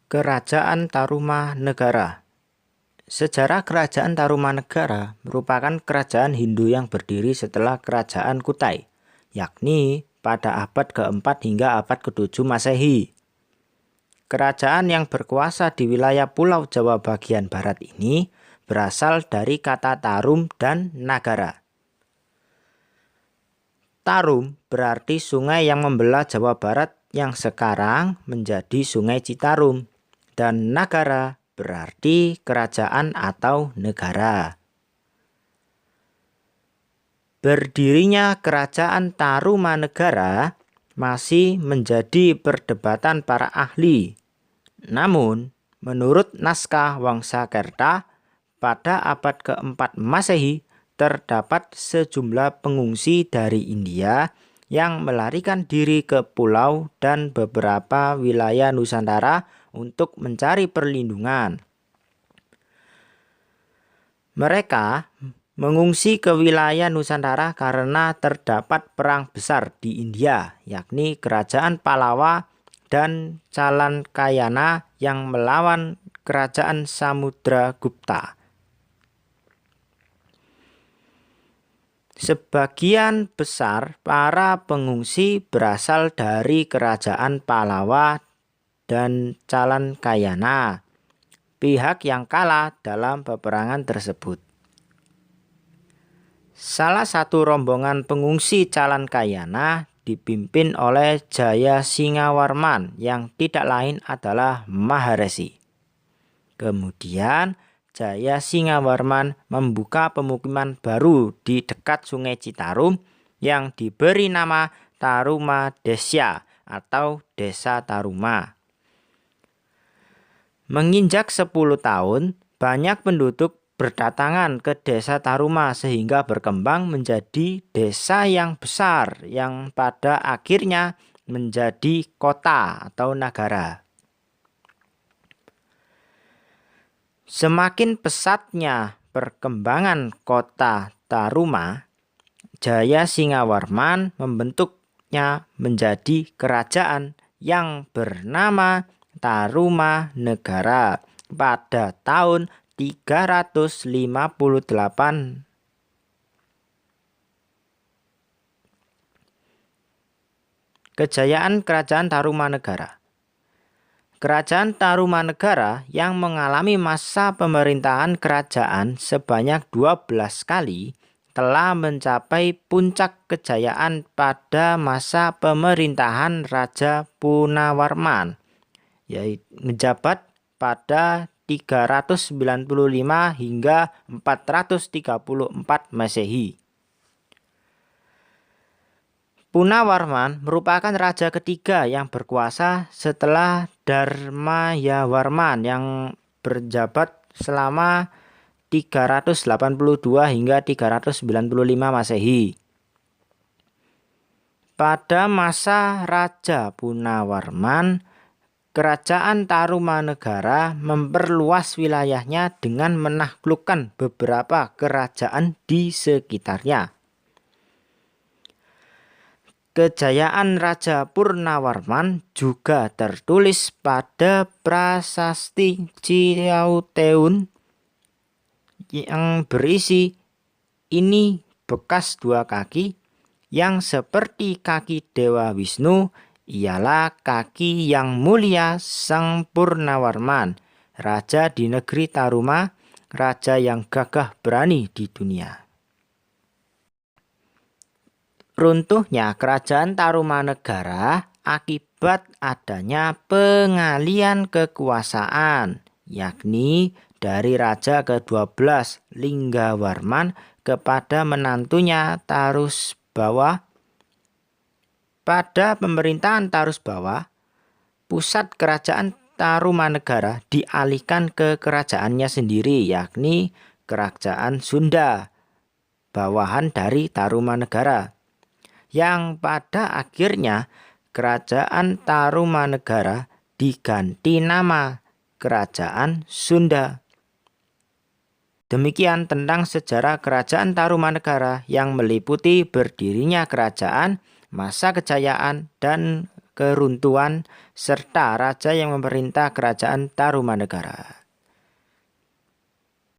Kerajaan Tarumanegara. Sejarah Kerajaan Tarumanegara merupakan kerajaan Hindu yang berdiri setelah Kerajaan Kutai, yakni pada abad ke-4 hingga abad ke-7 Masehi. Kerajaan yang berkuasa di wilayah Pulau Jawa bagian barat ini berasal dari kata tarum dan nagara. Tarum berarti sungai yang membelah Jawa Barat yang sekarang menjadi Sungai Citarum. Dan nagara berarti kerajaan atau negara. Berdirinya Kerajaan Tarumanegara masih menjadi perdebatan para ahli. Namun, menurut naskah Wangsakerta, pada abad ke-4 Masehi terdapat sejumlah pengungsi dari India yang melarikan diri ke pulau dan beberapa wilayah Nusantara untuk mencari perlindungan. Mereka mengungsi ke wilayah Nusantara karena terdapat perang besar di India, yakni Kerajaan Pallava dan Chalankayana yang melawan Kerajaan Samudragupta. Sebagian besar para pengungsi berasal dari Kerajaan Pallava dan Chalankayana, pihak yang kalah dalam peperangan tersebut. Salah satu rombongan pengungsi Chalankayana dipimpin oleh Jayasingawarman yang tidak lain adalah Maharesi. Kemudian Jayasingawarman membuka pemukiman baru di dekat Sungai Citarum yang diberi nama Tarumadesya atau Desa Taruma. Menginjak 10 tahun, banyak penduduk berdatangan ke Desa Taruma sehingga berkembang menjadi desa yang besar yang pada akhirnya menjadi kota atau nagara. Semakin pesatnya perkembangan kota Taruma, Jayasingawarman membentuknya menjadi kerajaan yang bernama Tarumanegara pada tahun 358. Kejayaan Kerajaan Tarumanegara. Kerajaan Tarumanegara yang mengalami masa pemerintahan kerajaan sebanyak 12 kali telah mencapai puncak kejayaan pada masa pemerintahan Raja Punawarman, yaitu menjabat pada 395 hingga 434 Masehi. Punawarman merupakan raja ketiga yang berkuasa setelah Dharmayawarman yang berjabat selama 382 hingga 395 Masehi. Pada masa Raja Punawarman, Kerajaan Tarumanegara memperluas wilayahnya dengan menaklukkan beberapa kerajaan di sekitarnya. Kejayaan Raja Purnawarman juga tertulis pada Prasasti Ciauteun yang berisi, "Ini bekas dua kaki yang seperti kaki Dewa Wisnu, ialah kaki yang mulia Sang Purnawarman, raja di negeri Taruma, raja yang gagah berani di dunia." Runtuhnya Kerajaan Tarumanegara akibat adanya pengalian kekuasaan, yakni dari Raja ke-12 Linggawarman kepada menantunya Tarusbawa. Pada pemerintahan Tarusbawa, pusat kerajaan Tarumanegara dialihkan ke kerajaannya sendiri, yakni Kerajaan Sunda, bawahan dari Tarumanegara, yang pada akhirnya Kerajaan Tarumanegara diganti nama Kerajaan Sunda. Demikian tentang sejarah Kerajaan Tarumanegara yang meliputi berdirinya kerajaan, masa kejayaan dan keruntuhan, serta raja yang memerintah kerajaan Tarumanegara.